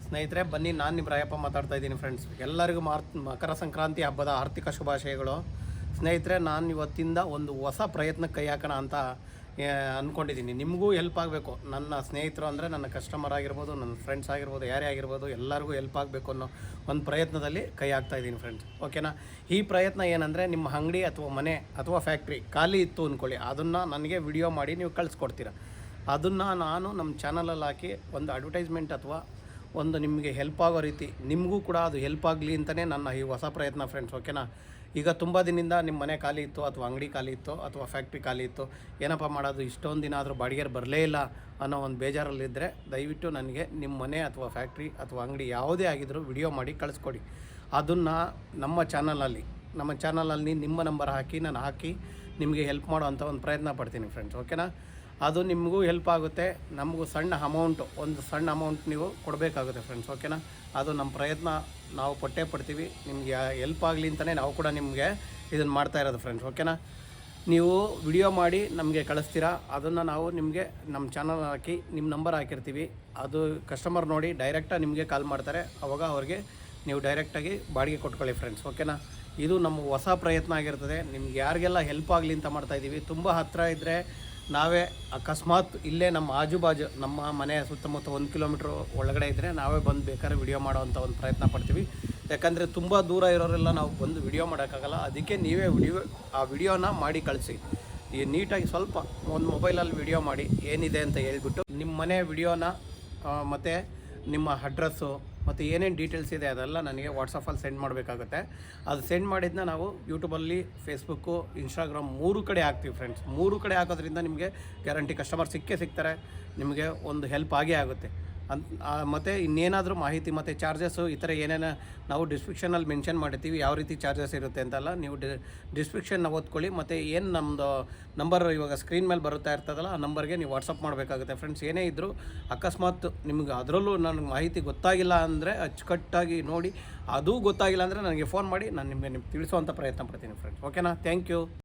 ಸ್ನೇಹಿತರೆ ಬನ್ನಿ, ನಾನು ನಿಮ್ಮ ರಾಯಪ್ಪ ಮಾತಾಡ್ತಾ ಇದ್ದೀನಿ ಫ್ರೆಂಡ್ಸ್. ಎಲ್ಲರಿಗೂ ಮಕರ ಸಂಕ್ರಾಂತಿ ಹಬ್ಬದ ಆರ್ಥಿಕ ಶುಭಾಶಯಗಳು. ಸ್ನೇಹಿತರೆ, ನಾನು ಇವತ್ತಿಂದ ಒಂದು ಹೊಸ ಪ್ರಯತ್ನಕ್ಕೆ ಕೈ ಹಾಕೋಣ ಅಂತ ಅಂದ್ಕೊಂಡಿದ್ದೀನಿ. ನಿಮಗೂ ಹೆಲ್ಪ್ ಆಗಬೇಕು. ನನ್ನ ಸ್ನೇಹಿತರು ಅಂದರೆ ನನ್ನ ಕಸ್ಟಮರ್ ಆಗಿರ್ಬೋದು, ನನ್ನ ಫ್ರೆಂಡ್ಸ್ ಆಗಿರ್ಬೋದು, ಯಾರೇ ಆಗಿರ್ಬೋದು, ಎಲ್ಲರಿಗೂ ಹೆಲ್ಪ್ ಆಗಬೇಕು ಅನ್ನೋ ಒಂದು ಪ್ರಯತ್ನದಲ್ಲಿ ಕೈ ಹಾಕ್ತಾಯಿದ್ದೀನಿ ಫ್ರೆಂಡ್ಸ್. ಓಕೆನಾ? ಈ ಪ್ರಯತ್ನ ಏನಂದರೆ, ನಿಮ್ಮ ಅಂಗಡಿ ಅಥವಾ ಮನೆ ಅಥವಾ ಫ್ಯಾಕ್ಟ್ರಿ ಖಾಲಿ ಇತ್ತು ಅಂದ್ಕೊಳ್ಳಿ, ಅದನ್ನು ನನಗೆ ವಿಡಿಯೋ ಮಾಡಿ ನೀವು ಕಳಿಸ್ಕೊಡ್ತೀರ. ಅದನ್ನು ನಾನು ನಮ್ಮ ಚಾನಲಲ್ಲಿ ಹಾಕಿ ಒಂದು ಅಡ್ವರ್ಟೈಸ್ಮೆಂಟ್ ಅಥವಾ ಒಂದು ನಿಮಗೆ ಹೆಲ್ಪ್ ಆಗೋ ರೀತಿ, ನಿಮಗೂ ಕೂಡ ಅದು ಹೆಲ್ಪ್ ಆಗಲಿ ಅಂತಲೇ ನನ್ನ ಈ ಹೊಸ ಪ್ರಯತ್ನ ಫ್ರೆಂಡ್ಸ್. ಓಕೆನಾ? ಈಗ ತುಂಬ ದಿನದಿಂದ ನಿಮ್ಮ ಮನೆ ಖಾಲಿ ಇತ್ತು ಅಥವಾ ಅಂಗಡಿ ಖಾಲಿ ಇತ್ತು ಅಥವಾ ಫ್ಯಾಕ್ಟ್ರಿ ಖಾಲಿ ಇತ್ತು, ಏನಪ್ಪ ಮಾಡೋದು, ಇಷ್ಟೊಂದು ದಿನ ಆದರೂ ಬಾಡಿಗೆರು ಬರಲೇ ಇಲ್ಲ ಅನ್ನೋ ಒಂದು ಬೇಜಾರಲ್ಲಿದ್ದರೆ, ದಯವಿಟ್ಟು ನನಗೆ ನಿಮ್ಮ ಮನೆ ಅಥವಾ ಫ್ಯಾಕ್ಟ್ರಿ ಅಥವಾ ಅಂಗಡಿ ಯಾವುದೇ ಆಗಿದ್ದರೂ ವಿಡಿಯೋ ಮಾಡಿ ಕಳಿಸ್ಕೊಡಿ. ಅದನ್ನು ನಮ್ಮ ಚಾನಲಲ್ಲಿ ನಿಮ್ಮ ನಂಬರ್ ಹಾಕಿ ನಾನು ಹಾಕಿ ನಿಮಗೆ ಹೆಲ್ಪ್ ಮಾಡೋ ಅಂಥ ಒಂದು ಪ್ರಯತ್ನ ಪಡ್ತೀನಿ ಫ್ರೆಂಡ್ಸ್. ಓಕೆನಾ? ಅದು ನಿಮಗೂ ಹೆಲ್ಪ್ ಆಗುತ್ತೆ, ನಮಗೂ ಒಂದು ಸಣ್ಣ ಅಮೌಂಟ್ ನೀವು ಕೊಡಬೇಕಾಗುತ್ತೆ ಫ್ರೆಂಡ್ಸ್. ಓಕೆನಾ? ಅದು ನಮ್ಮ ಪ್ರಯತ್ನ, ನಾವು ಪಡ್ತೀವಿ. ನಿಮಗೆ ಹೆಲ್ಪ್ ಆಗಲಿ ಅಂತಲೇ ನಾವು ಕೂಡ ನಿಮಗೆ ಇದನ್ನು ಮಾಡ್ತಾ ಇರೋದು ಫ್ರೆಂಡ್ಸ್. ಓಕೆನಾ? ನೀವು ವಿಡಿಯೋ ಮಾಡಿ ನಮಗೆ ಕಳಿಸ್ತೀರಾ, ಅದನ್ನು ನಾವು ನಿಮಗೆ ನಮ್ಮ ಚಾನಲ್ ಹಾಕಿ ನಿಮ್ಮ ನಂಬರ್ ಹಾಕಿರ್ತೀವಿ. ಅದು ಕಸ್ಟಮರ್ ನೋಡಿ ಡೈರೆಕ್ಟಾಗಿ ನಿಮಗೆ ಕಾಲ್ ಮಾಡ್ತಾರೆ, ಅವಾಗ ಅವ್ರಿಗೆ ನೀವು ಡೈರೆಕ್ಟಾಗಿ ಬಾಡಿಗೆ ಕೊಟ್ಕೊಳ್ಳಿ ಫ್ರೆಂಡ್ಸ್. ಓಕೆನಾ? ಇದು ನಮ್ಮ ಹೊಸ ಪ್ರಯತ್ನ ಆಗಿರ್ತದೆ. ನಿಮ್ಗೆ ಯಾರಿಗೆಲ್ಲ ಹೆಲ್ಪ್ ಆಗಲಿ ಅಂತ ಮಾಡ್ತಾಯಿದ್ದೀವಿ. ತುಂಬ ಹತ್ತಿರ ಇದ್ದರೆ ನಾವೇ ಅಕಸ್ಮಾತ್ ಇಲ್ಲೇ ನಮ್ಮ ಆಜುಬಾಜು ನಮ್ಮ ಮನೆ ಸುತ್ತಮುತ್ತ 1 ಕಿಲೋಮೀಟ್ರ್ ಒಳಗಡೆ ಇದ್ದರೆ ನಾವೇ ಬಂದು ಬೇಕಾದ್ರೆ ವಿಡಿಯೋ ಮಾಡೋವಂಥ ಒಂದು ಪ್ರಯತ್ನ ಪಡ್ತೀವಿ. ಯಾಕಂದರೆ ತುಂಬ ದೂರ ಇರೋರೆಲ್ಲ ನಾವು ಬಂದು ವಿಡಿಯೋ ಮಾಡೋಕ್ಕಾಗಲ್ಲ. ಅದಕ್ಕೆ ನೀವೇ ಆ ವಿಡಿಯೋನ ಮಾಡಿ ಕಳಿಸಿ. ಈ ನೀಟಾಗಿ ಸ್ವಲ್ಪ ಒಂದು ಮೊಬೈಲಲ್ಲಿ ವಿಡಿಯೋ ಮಾಡಿ ಏನಿದೆ ಅಂತ ಹೇಳ್ಬಿಟ್ಟು ನಿಮ್ಮ ಮನೆ ವಿಡಿಯೋನ ಮತ್ತು ನಿಮ್ಮ ಅಡ್ರೆಸ್ಸು ಮತ್ತು ಏನೇನು ಡೀಟೇಲ್ಸ್ ಇದೆ ಅದೆಲ್ಲ ನನಗೆ ವಾಟ್ಸಪ್ಪಲ್ಲಿ ಸೆಂಡ್ ಮಾಡಬೇಕಾಗುತ್ತೆ. ಅದು ಸೆಂಡ್ ಮಾಡಿದ್ದನ್ನ ನಾವು ಯೂಟ್ಯೂಬಲ್ಲಿ, ಫೇಸ್ಬುಕ್ಕು, ಇನ್ಸ್ಟಾಗ್ರಾಮ್ 3 ಕಡೆ ಹಾಕ್ತೀವಿ ಫ್ರೆಂಡ್ಸ್. 3 ಕಡೆ ಹಾಕೋದ್ರಿಂದ ನಿಮಗೆ ಗ್ಯಾರಂಟಿ ಕಸ್ಟಮರ್ ಸಿಗ್ತಾರೆ, ನಿಮಗೆ ಒಂದು ಹೆಲ್ಪ್ ಆಗೇ ಆಗುತ್ತೆ ಮತ್ತು ಇನ್ನೇನಾದರೂ ಮಾಹಿತಿ ಮತ್ತು ಚಾರ್ಜಸ್ಸು ಈ ಥರ ಏನೇನು ನಾವು ಡಿಸ್ಕ್ರಿಪ್ಷನಲ್ಲಿ ಮೆನ್ಷನ್ ಮಾಡಿರ್ತೀವಿ, ಯಾವ ರೀತಿ ಚಾರ್ಜಸ್ ಇರುತ್ತೆ ಅಂತೆಲ್ಲ ನೀವು ಡಿಸ್ಕ್ರಿಪ್ಷನ್ನ ಓದ್ಕೊಳ್ಳಿ. ಮತ್ತು ಏನು ನಮ್ಮದು ನಂಬರ್ ಇವಾಗ ಸ್ಕ್ರೀನ್ ಮೇಲೆ ಬರುತ್ತಾ ಇರ್ತದಲ್ಲ, ಆ ನಂಬರ್ಗೆ ನೀವು ವಾಟ್ಸಪ್ ಮಾಡಬೇಕಾಗುತ್ತೆ ಫ್ರೆಂಡ್ಸ್. ಏನೇ ಇದ್ದರೂ ಅಕಸ್ಮಾತ್ ನಿಮ್ಗೆ ಅದರಲ್ಲೂ ನನಗೆ ಮಾಹಿತಿ ಗೊತ್ತಾಗಿಲ್ಲ ಅಂದರೆ ಅಚ್ಚುಕಟ್ಟಾಗಿ ನೋಡಿ, ಅದೂ ಗೊತ್ತಾಗಿಲ್ಲ ಅಂದರೆ ನನಗೆ ಫೋನ್ ಮಾಡಿ, ನಾನು ನಿಮಗೆ ತಿಳಿಸುವಂಥ ಪ್ರಯತ್ನ ಪಡ್ತೀನಿ ಫ್ರೆಂಡ್ಸ್. ಓಕೆನಾ? Thank you.